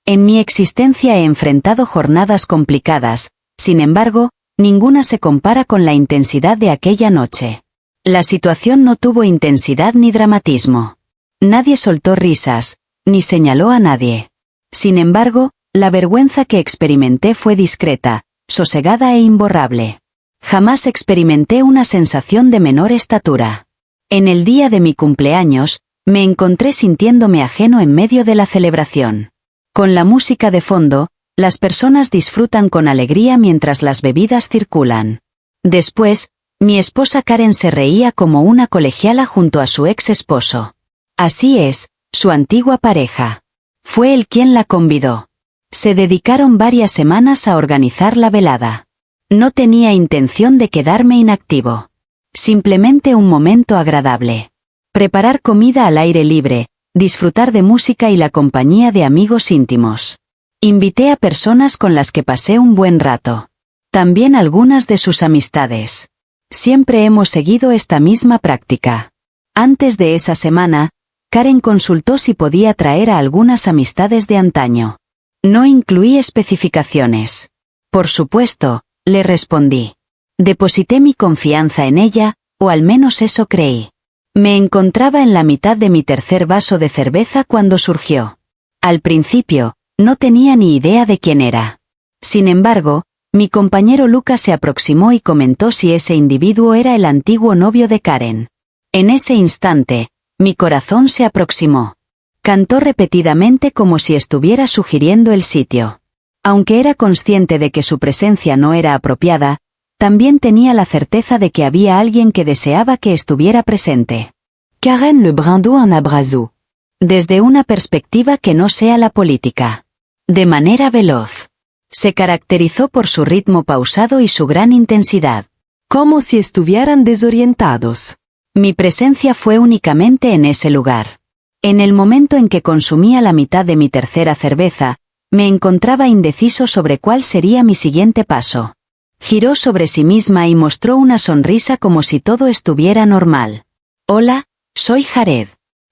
En mi existencia he enfrentado jornadas complicadas, sin embargo, ninguna se compara con la intensidad de aquella noche. La situación no tuvo intensidad ni dramatismo. Nadie soltó risas, ni señaló a nadie. Sin embargo, la vergüenza que experimenté fue discreta, sosegada e imborrable. Jamás experimenté una sensación de menor estatura. En el día de mi cumpleaños, me encontré sintiéndome ajeno en medio de la celebración. Con la música de fondo, las personas disfrutan con alegría mientras las bebidas circulan. Después, mi esposa Karen se reía como una colegiala junto a su ex esposo. Así es, su antigua pareja. Fue él quien la convidó. Se dedicaron varias semanas a organizar la velada. No tenía intención de quedarme inactivo. Simplemente un momento agradable. Preparar comida al aire libre, disfrutar de música y la compañía de amigos íntimos. Invité a personas con las que pasé un buen rato. También algunas de sus amistades. Siempre hemos seguido esta misma práctica. Antes de esa semana, Karen consultó si podía traer a algunas amistades de antaño. No incluí especificaciones. Por supuesto, le respondí. Deposité mi confianza en ella, o al menos eso creí. Me encontraba en la mitad de mi tercer vaso de cerveza cuando surgió. Al principio, no tenía ni idea de quién era. Sin embargo, mi compañero Lucas se aproximó y comentó si ese individuo era el antiguo novio de Karen. En ese instante, mi corazón se aproximó. Cantó repetidamente como si estuviera sugiriendo el sitio. Aunque era consciente de que su presencia no era apropiada, también tenía la certeza de que había alguien que deseaba que estuviera presente. Karen le brindó un abrazo. Desde una perspectiva que no sea la política. De manera veloz. Se caracterizó por su ritmo pausado y su gran intensidad. Como si estuvieran desorientados. Mi presencia fue únicamente en ese lugar. En el momento en que consumía la mitad de mi tercera cerveza, me encontraba indeciso sobre cuál sería mi siguiente paso. Giró sobre sí misma y mostró una sonrisa como si todo estuviera normal. Hola, soy Jared.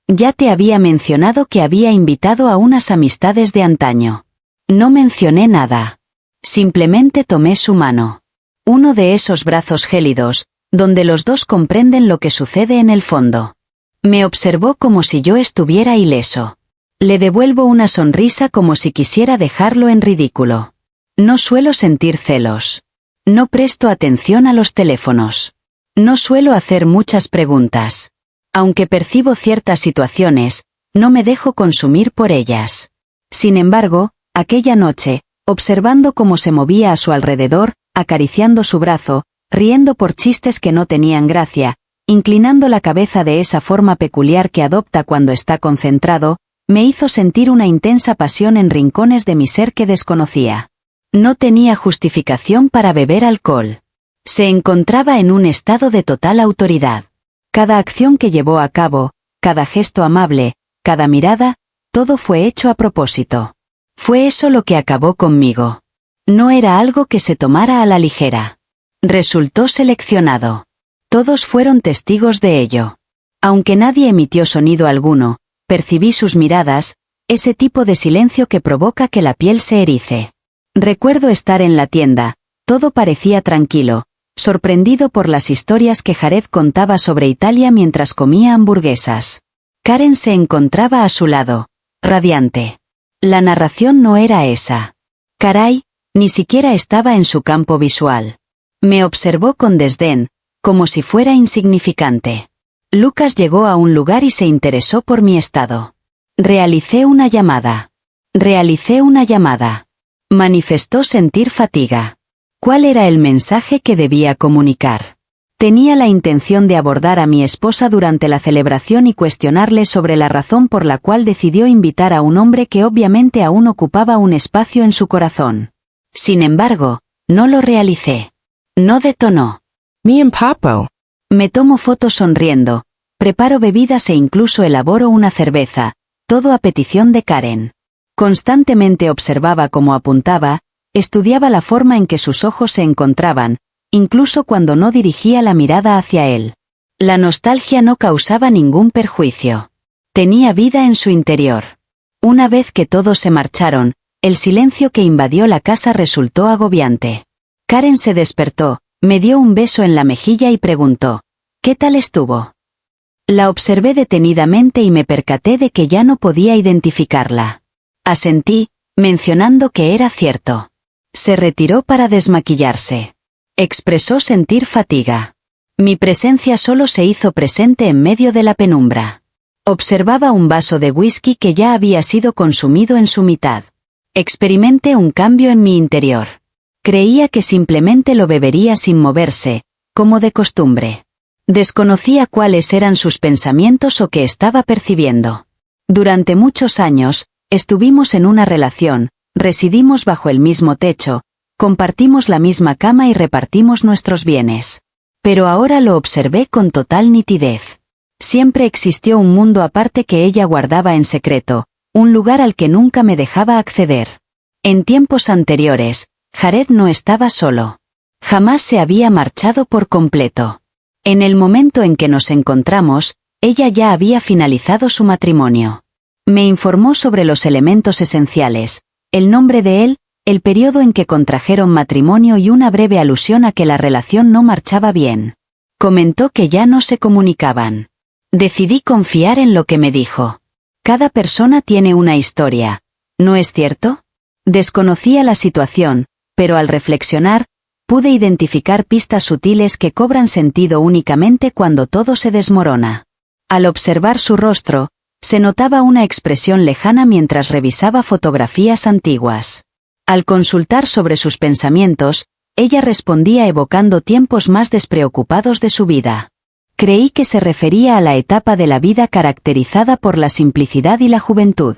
Ya te había mencionado que había invitado a unas amistades de antaño. No mencioné nada. Simplemente tomé su mano. Uno de esos brazos gélidos, donde los dos comprenden lo que sucede en el fondo. Me observó como si yo estuviera ileso. Le devuelvo una sonrisa como si quisiera dejarlo en ridículo. No suelo sentir celos. No presto atención a los teléfonos. No suelo hacer muchas preguntas. Aunque percibo ciertas situaciones, no me dejo consumir por ellas. Sin embargo, aquella noche, observando cómo se movía a su alrededor, acariciando su brazo, riendo por chistes que no tenían gracia, inclinando la cabeza de esa forma peculiar que adopta cuando está concentrado, me hizo sentir una intensa pasión en rincones de mi ser que desconocía. No tenía justificación para beber alcohol. Se encontraba en un estado de total autoridad. Cada acción que llevó a cabo, cada gesto amable, cada mirada, todo fue hecho a propósito. Fue eso lo que acabó conmigo. No era algo que se tomara a la ligera. Resultó seleccionado. Todos fueron testigos de ello. Aunque nadie emitió sonido alguno, percibí sus miradas, ese tipo de silencio que provoca que la piel se erice. Recuerdo estar en la tienda, todo parecía tranquilo, sorprendido por las historias que Jared contaba sobre Italia mientras comía hamburguesas. Karen se encontraba a su lado, radiante. La narración no era esa. Caray, ni siquiera estaba en su campo visual. Me observó con desdén, como si fuera insignificante. Lucas llegó a un lugar y se interesó por mi estado. Realicé una llamada. Manifestó sentir fatiga. ¿Cuál era el mensaje que debía comunicar? Tenía la intención de abordar a mi esposa durante la celebración y cuestionarle sobre la razón por la cual decidió invitar a un hombre que obviamente aún ocupaba un espacio en su corazón. Sin embargo, no lo realicé. No detonó. Mi empapo. Me tomo fotos sonriendo, preparo bebidas e incluso elaboro una cerveza, todo a petición de Karen. Constantemente observaba cómo apuntaba, estudiaba la forma en que sus ojos se encontraban, incluso cuando no dirigía la mirada hacia él. La nostalgia no causaba ningún perjuicio. Tenía vida en su interior. Una vez que todos se marcharon, El silencio que invadió la casa resultó agobiante. Karen se despertó, me dio un beso en la mejilla y preguntó, ¿qué tal estuvo? La observé detenidamente y me percaté de que ya no podía identificarla. Asentí, mencionando que era cierto. Se retiró para desmaquillarse. Expresó sentir fatiga. Mi presencia solo se hizo presente en medio de la penumbra. Observaba un vaso de whisky que ya había sido consumido en su mitad. Experimenté un cambio en mi interior. Creía que simplemente lo bebería sin moverse, como de costumbre. Desconocía cuáles eran sus pensamientos o qué estaba percibiendo. Durante muchos años, estuvimos en una relación, residimos bajo el mismo techo, compartimos la misma cama y repartimos nuestros bienes. Pero ahora lo observé con total nitidez. Siempre existió un mundo aparte que ella guardaba en secreto, un lugar al que nunca me dejaba acceder. En tiempos anteriores, Jared no estaba solo. Jamás se había marchado por completo. En el momento en que nos encontramos, ella ya había finalizado su matrimonio. Me informó sobre los elementos esenciales, el nombre de él, el periodo en que contrajeron matrimonio y una breve alusión a que la relación no marchaba bien. Comentó que ya no se comunicaban. Decidí confiar en lo que me dijo. Cada persona tiene una historia, ¿no es cierto? Desconocía la situación, pero al reflexionar, pude identificar pistas sutiles que cobran sentido únicamente cuando todo se desmorona. Al observar su rostro, se notaba una expresión lejana mientras revisaba fotografías antiguas. Al consultar sobre sus pensamientos, ella respondía evocando tiempos más despreocupados de su vida. Creí que se refería a la etapa de la vida caracterizada por la simplicidad y la juventud.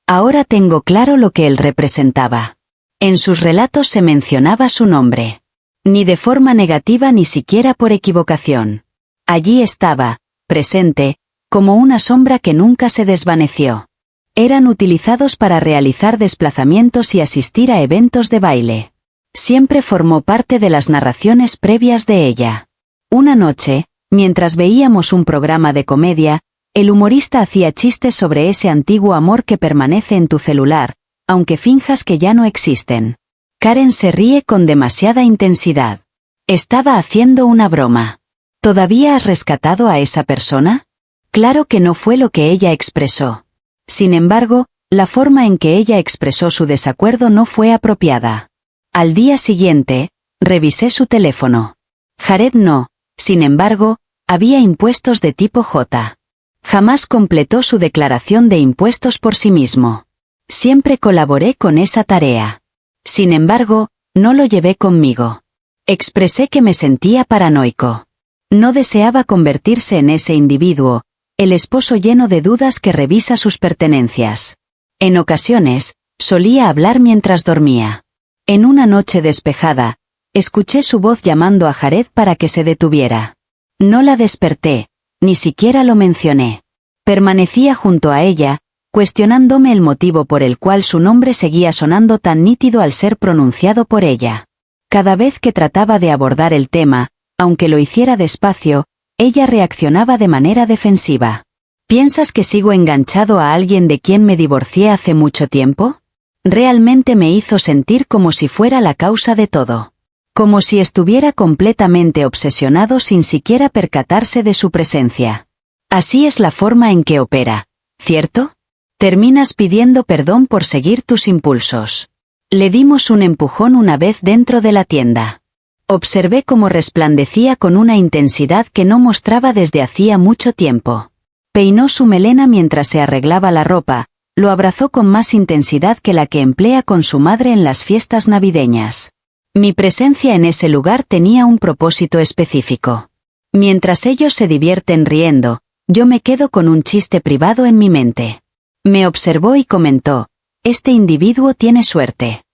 Ahora tengo claro lo que él representaba. En sus relatos se mencionaba su nombre. Ni de forma negativa ni siquiera por equivocación. Allí estaba, presente, como una sombra que nunca se desvaneció. Eran utilizados para realizar desplazamientos y asistir a eventos de baile. Siempre formó parte de las narraciones previas de ella. Una noche, mientras veíamos un programa de comedia, el humorista hacía chistes sobre ese antiguo amor que permanece en tu celular, aunque finjas que ya no existen. Karen se ríe con demasiada intensidad. Estaba haciendo una broma. ¿Todavía has rescatado a esa persona? Claro que no fue lo que ella expresó. Sin embargo, la forma en que ella expresó su desacuerdo no fue apropiada. Al día siguiente, revisé su teléfono. Jared no, sin embargo, había impuestos de tipo J. Jamás completó su declaración de impuestos por sí mismo. Siempre colaboré con esa tarea. Sin embargo, no lo llevé conmigo. Expresé que me sentía paranoico. No deseaba convertirse en ese individuo, el esposo lleno de dudas que revisa sus pertenencias. En ocasiones, solía hablar mientras dormía. En una noche despejada, escuché su voz llamando a Jared para que se detuviera. No la desperté, ni siquiera lo mencioné. Permanecía junto a ella, cuestionándome el motivo por el cual su nombre seguía sonando tan nítido al ser pronunciado por ella. Cada vez que trataba de abordar el tema, aunque lo hiciera despacio, ella reaccionaba de manera defensiva. ¿Piensas que sigo enganchado a alguien de quien me divorcié hace mucho tiempo? Realmente me hizo sentir como si fuera la causa de todo. Como si estuviera completamente obsesionado sin siquiera percatarse de su presencia. Así es la forma en que opera, ¿cierto? Terminas pidiendo perdón por seguir tus impulsos. Le dimos un empujón una vez dentro de la tienda. Observé cómo resplandecía con una intensidad que no mostraba desde hacía mucho tiempo. Peinó su melena mientras se arreglaba la ropa, lo abrazó con más intensidad que la que emplea con su madre en las fiestas navideñas. Mi presencia en ese lugar tenía un propósito específico. Mientras ellos se divierten riendo, yo me quedo con un chiste privado en mi mente. Me observó y comentó, este individuo tiene suerte.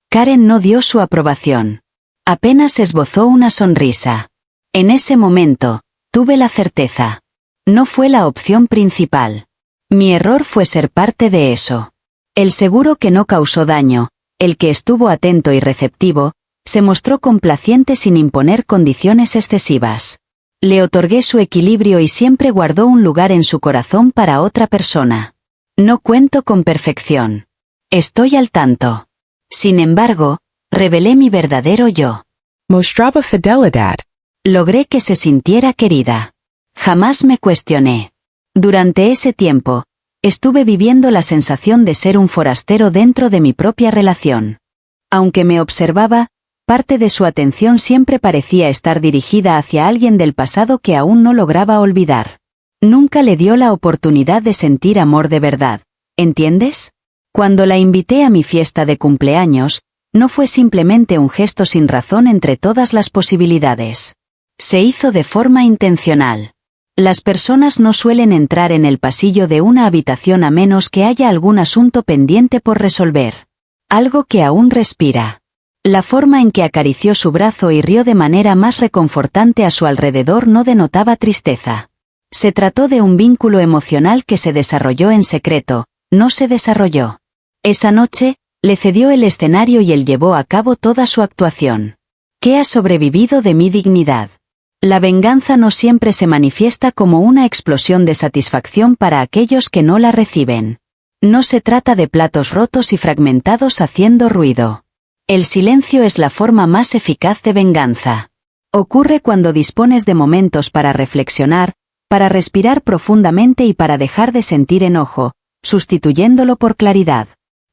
Karen no dio su aprobación. Apenas esbozó una sonrisa. En ese momento, tuve la certeza. No fue la opción principal. Mi error fue ser parte de eso. El seguro que no causó daño, el que estuvo atento y receptivo, se mostró complaciente sin imponer condiciones excesivas. Le otorgué su equilibrio y siempre guardó un lugar en su corazón para otra persona. No cuento con perfección. Estoy al tanto. Sin embargo, revelé mi verdadero yo. Mostraba fidelidad. Logré que se sintiera querida. Jamás me cuestioné. Durante ese tiempo, estuve viviendo la sensación de ser un forastero dentro de mi propia relación. Aunque me observaba, parte de su atención siempre parecía estar dirigida hacia alguien del pasado que aún no lograba olvidar. Nunca le dio la oportunidad de sentir amor de verdad, ¿entiendes? Cuando la invité a mi fiesta de cumpleaños, no fue simplemente un gesto sin razón entre todas las posibilidades. Se hizo de forma intencional. Las personas no suelen entrar en el pasillo de una habitación a menos que haya algún asunto pendiente por resolver. Algo que aún respira. La forma en que acarició su brazo y rió de manera más reconfortante a su alrededor no denotaba tristeza. Se trató de un vínculo emocional que se desarrolló en secreto, no se desarrolló. Esa noche, le cedió el escenario y él llevó a cabo toda su actuación. ¿Qué ha sobrevivido de mi dignidad? La venganza no siempre se manifiesta como una explosión de satisfacción para aquellos que no la reciben. No se trata de platos rotos y fragmentados haciendo ruido. El silencio es la forma más eficaz de venganza. Ocurre cuando dispones de momentos para reflexionar, para respirar profundamente y para dejar de sentir enojo, sustituyéndolo por claridad.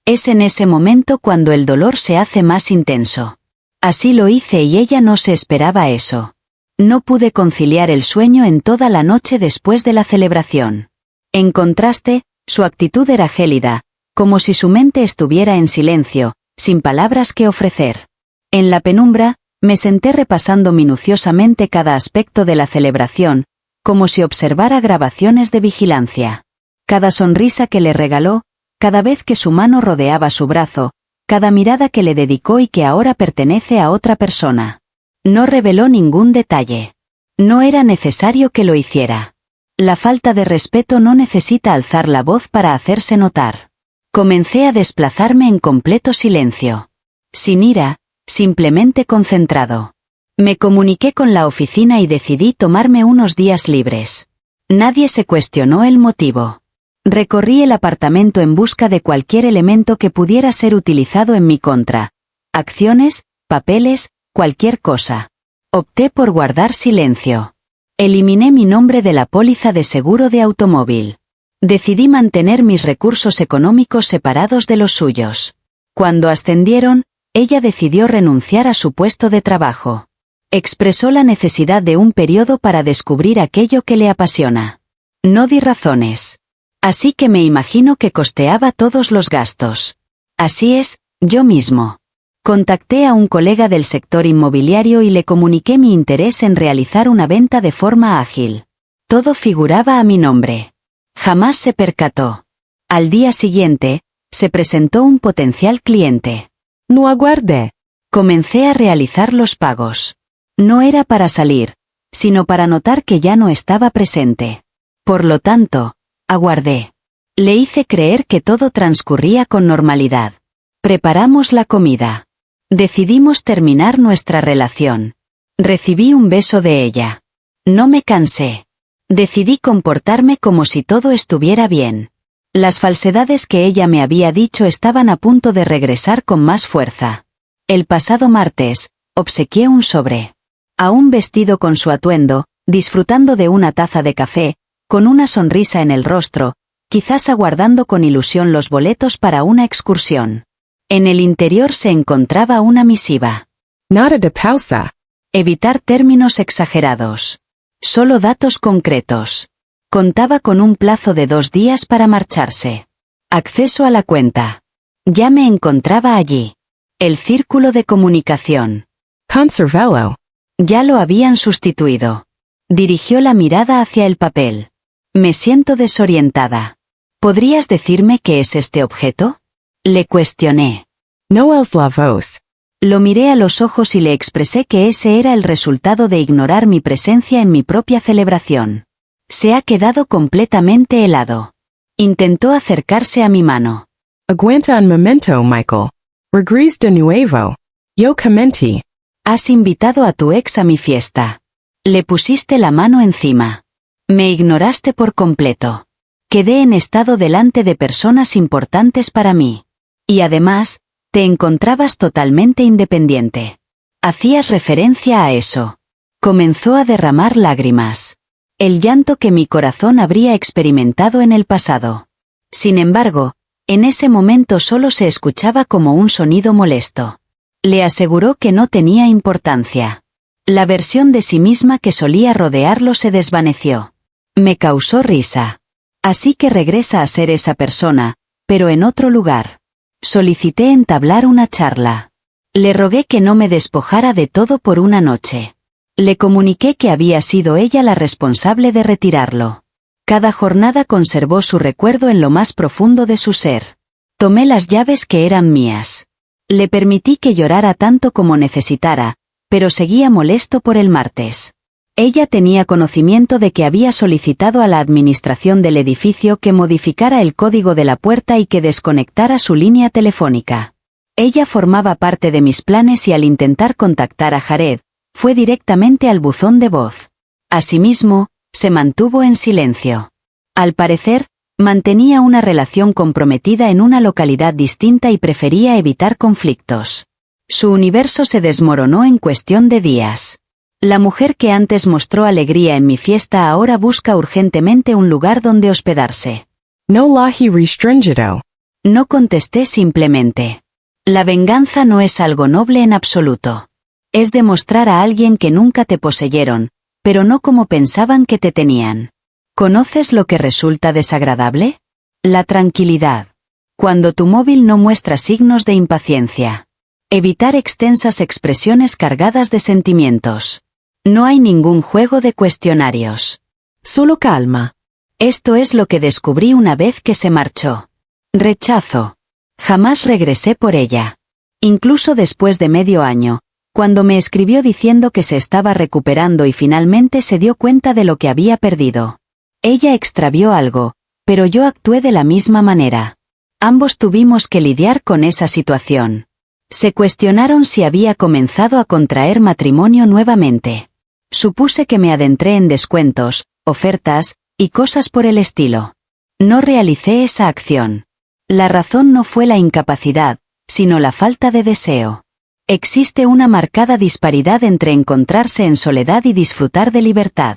Es en ese momento cuando el dolor se hace más intenso. Así lo hice y ella no se esperaba eso. No pude conciliar el sueño en toda la noche después de la celebración. En contraste, su actitud era gélida, como si su mente estuviera en silencio, sin palabras que ofrecer. En la penumbra, me senté repasando minuciosamente cada aspecto de la celebración, como si observara grabaciones de vigilancia. Cada sonrisa que le regaló, cada vez que su mano rodeaba su brazo, cada mirada que le dedicó y que ahora pertenece a otra persona. No reveló ningún detalle. No era necesario que lo hiciera. La falta de respeto no necesita alzar la voz para hacerse notar. Comencé a desplazarme en completo silencio. Sin ira, simplemente concentrado. Me comuniqué con la oficina y decidí tomarme unos días libres. Nadie se cuestionó el motivo. Recorrí el apartamento en busca de cualquier elemento que pudiera ser utilizado en mi contra. Acciones, papeles, cualquier cosa. Opté por guardar silencio. Eliminé mi nombre de la póliza de seguro de automóvil. Decidí mantener mis recursos económicos separados de los suyos. Cuando ascendieron, ella decidió renunciar a su puesto de trabajo. Expresó la necesidad de un periodo para descubrir aquello que le apasiona. No di razones. Así que me imagino que costeaba todos los gastos. Así es, yo mismo. Contacté a un colega del sector inmobiliario y le comuniqué mi interés en realizar una venta de forma ágil. Todo figuraba a mi nombre. Jamás se percató. Al día siguiente, se presentó un potencial cliente. No aguardé. Comencé a realizar los pagos. No era para salir, sino para notar que ya no estaba presente. Por lo tanto, aguardé. Le hice creer que todo transcurría con normalidad. Preparamos la comida. Decidimos terminar nuestra relación. Recibí un beso de ella. No me cansé. Decidí comportarme como si todo estuviera bien. Las falsedades que ella me había dicho estaban a punto de regresar con más fuerza. El pasado martes, obsequié un sobre. Aún vestido con su atuendo, disfrutando de una taza de café, con una sonrisa en el rostro, quizás aguardando con ilusión los boletos para una excursión. En el interior se encontraba una misiva. Nada de pausa. Evitar términos exagerados. Solo datos concretos. Contaba con un plazo de 2 días para marcharse. Acceso a la cuenta. Ya me encontraba allí. El círculo de comunicación. Conservelo. Ya lo habían sustituido. Dirigió la mirada hacia el papel. Me siento desorientada. ¿Podrías decirme qué es este objeto? Le cuestioné. Noels la voz. Lo miré a los ojos y le expresé que ese era el resultado de ignorar mi presencia en mi propia celebración. Se ha quedado completamente helado. Intentó acercarse a mi mano. Aguanta un momento, Michael. Regres de nuevo. Yo commenti. Has invitado a tu ex a mi fiesta. Le pusiste la mano encima. Me ignoraste por completo. Quedé en estado delante de personas importantes para mí. Y además, te encontrabas totalmente independiente. Hacías referencia a eso. Comenzó a derramar lágrimas. El llanto que mi corazón habría experimentado en el pasado. Sin embargo, en ese momento solo se escuchaba como un sonido molesto. Le aseguró que no tenía importancia. La versión de sí misma que solía rodearlo se desvaneció. Me causó risa. Así que regresa a ser esa persona, pero en otro lugar. Solicité entablar una charla. Le rogué que no me despojara de todo por una noche. Le comuniqué que había sido ella la responsable de retirarlo. Cada jornada conservó su recuerdo en lo más profundo de su ser. Tomé las llaves que eran mías. Le permití que llorara tanto como necesitara, pero seguía molesto por el martes. Ella tenía conocimiento de que había solicitado a la administración del edificio que modificara el código de la puerta y que desconectara su línea telefónica. Ella formaba parte de mis planes y al intentar contactar a Jared, fue directamente al buzón de voz. Asimismo, se mantuvo en silencio. Al parecer, mantenía una relación comprometida en una localidad distinta y prefería evitar conflictos. Su universo se desmoronó en cuestión de días. La mujer que antes mostró alegría en mi fiesta ahora busca urgentemente un lugar donde hospedarse. No lahi restringido. No contesté simplemente. La venganza no es algo noble en absoluto. Es demostrar a alguien que nunca te poseyeron, pero no como pensaban que te tenían. ¿Conoces lo que resulta desagradable? La tranquilidad. Cuando tu móvil no muestra signos de impaciencia. Evitar extensas expresiones cargadas de sentimientos. No hay ningún juego de cuestionarios. Solo calma. Esto es lo que descubrí una vez que se marchó. Rechazo. Jamás regresé por ella. Incluso después de medio año, cuando me escribió diciendo que se estaba recuperando y finalmente se dio cuenta de lo que había perdido. Ella extravió algo, pero yo actué de la misma manera. Ambos tuvimos que lidiar con esa situación. Se cuestionaron si había comenzado a contraer matrimonio nuevamente. Supuse que me adentré en descuentos, ofertas, y cosas por el estilo. No realicé esa acción. La razón no fue la incapacidad, sino la falta de deseo. Existe una marcada disparidad entre encontrarse en soledad y disfrutar de libertad.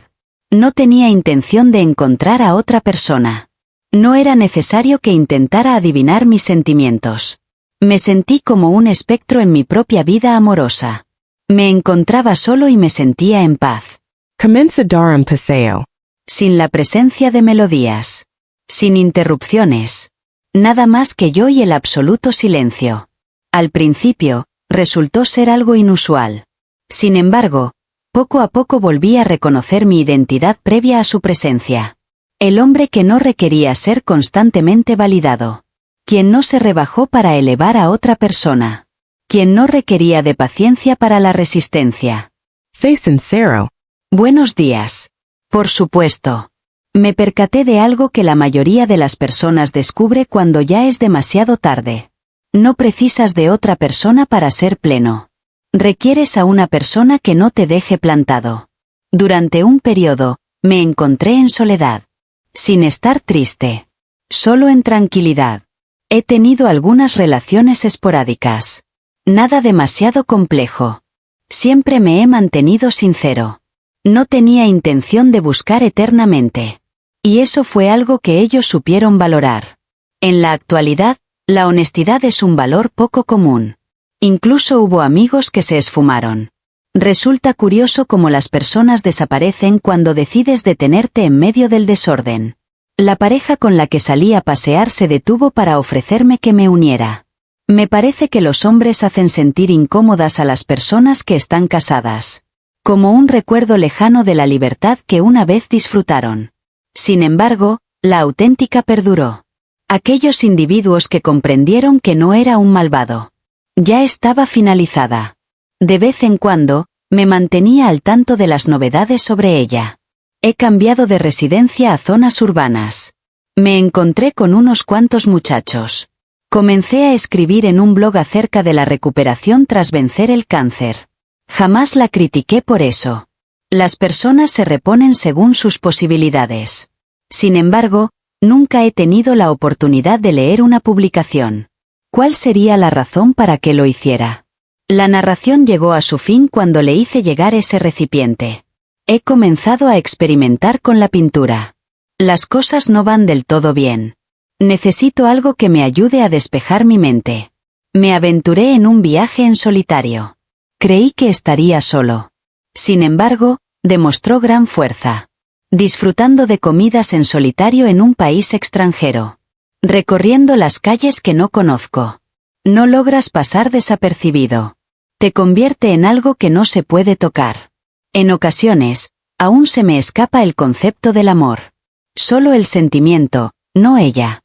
No tenía intención de encontrar a otra persona. No era necesario que intentara adivinar mis sentimientos. Me sentí como un espectro en mi propia vida amorosa. Me encontraba solo y me sentía en paz. Comienza dar un paseo. Sin la presencia de melodías. Sin interrupciones. Nada más que yo y el absoluto silencio. Al principio, resultó ser algo inusual. Sin embargo, poco a poco volví a reconocer mi identidad previa a su presencia. El hombre que no requería ser constantemente validado. Quien no se rebajó para elevar a otra persona. Quien no requería de paciencia para la resistencia. Sé sincero. Buenos días. Por supuesto. Me percaté de algo que la mayoría de las personas descubre cuando ya es demasiado tarde. No precisas de otra persona para ser pleno. Requieres a una persona que no te deje plantado. Durante un periodo, me encontré en soledad. Sin estar triste. Solo en tranquilidad. He tenido algunas relaciones esporádicas. Nada demasiado complejo. Siempre me he mantenido sincero. No tenía intención de buscar eternamente. Y eso fue algo que ellos supieron valorar. En la actualidad, la honestidad es un valor poco común. Incluso hubo amigos que se esfumaron. Resulta curioso cómo las personas desaparecen cuando decides detenerte en medio del desorden. La pareja con la que salí a pasear se detuvo para ofrecerme que me uniera. Me parece que los hombres hacen sentir incómodas a las personas que están casadas. Como un recuerdo lejano de la libertad que una vez disfrutaron. Sin embargo, la auténtica perduró. Aquellos individuos que comprendieron que no era un malvado. Ya estaba finalizada. De vez en cuando, me mantenía al tanto de las novedades sobre ella. He cambiado de residencia a zonas urbanas. Me encontré con unos cuantos muchachos. Comencé a escribir en un blog acerca de la recuperación tras vencer el cáncer. Jamás la critiqué por eso. Las personas se reponen según sus posibilidades. Sin embargo, nunca he tenido la oportunidad de leer una publicación. ¿Cuál sería la razón para que lo hiciera? La narración llegó a su fin cuando le hice llegar ese recipiente. He comenzado a experimentar con la pintura. Las cosas no van del todo bien. Necesito algo que me ayude a despejar mi mente. Me aventuré en un viaje en solitario. Creí que estaría solo. Sin embargo, demostró gran fuerza. Disfrutando de comidas en solitario en un país extranjero. Recorriendo las calles que no conozco. No logras pasar desapercibido. Te convierte en algo que no se puede tocar. En ocasiones, aún se me escapa el concepto del amor. Solo el sentimiento, no ella.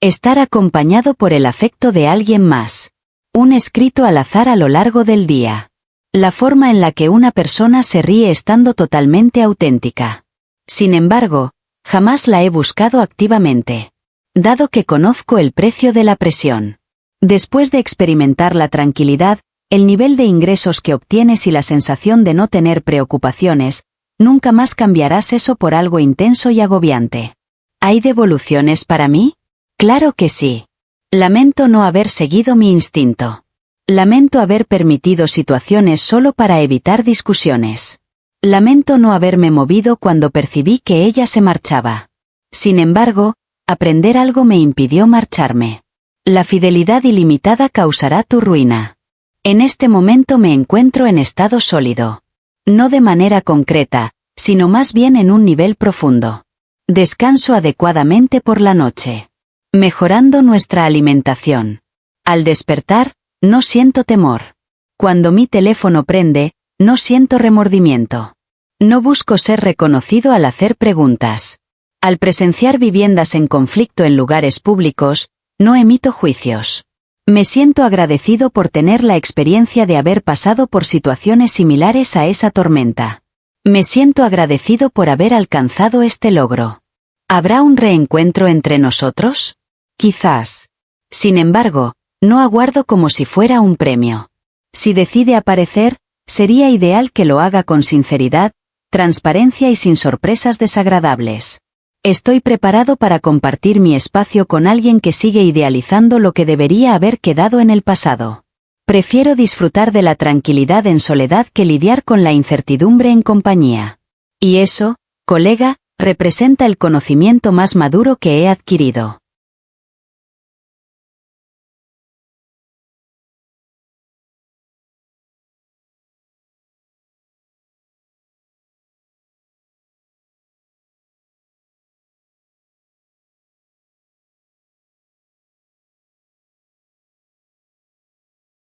Estar acompañado por el afecto de alguien más. Un escrito al azar a lo largo del día. La forma en la que una persona se ríe estando totalmente auténtica. Sin embargo, jamás la he buscado activamente. Dado que conozco el precio de la presión. Después de experimentar la tranquilidad, el nivel de ingresos que obtienes y la sensación de no tener preocupaciones, nunca más cambiarás eso por algo intenso y agobiante. ¿Hay devoluciones para mí? Claro que sí. Lamento no haber seguido mi instinto. Lamento haber permitido situaciones solo para evitar discusiones. Lamento no haberme movido cuando percibí que ella se marchaba. Sin embargo, aprender algo me impidió marcharme. La fidelidad ilimitada causará tu ruina. En este momento me encuentro en estado sólido. No de manera concreta, sino más bien en un nivel profundo. Descanso adecuadamente por la noche. Mejorando nuestra alimentación. Al despertar, no siento temor. Cuando mi teléfono prende, no siento remordimiento. No busco ser reconocido al hacer preguntas. Al presenciar viviendas en conflicto en lugares públicos, no emito juicios. Me siento agradecido por tener la experiencia de haber pasado por situaciones similares a esa tormenta. Me siento agradecido por haber alcanzado este logro. ¿Habrá un reencuentro entre nosotros? Quizás. Sin embargo, no aguardo como si fuera un premio. Si decide aparecer, sería ideal que lo haga con sinceridad, transparencia y sin sorpresas desagradables. Estoy preparado para compartir mi espacio con alguien que sigue idealizando lo que debería haber quedado en el pasado. Prefiero disfrutar de la tranquilidad en soledad que lidiar con la incertidumbre en compañía. Y eso, colega, representa el conocimiento más maduro que he adquirido.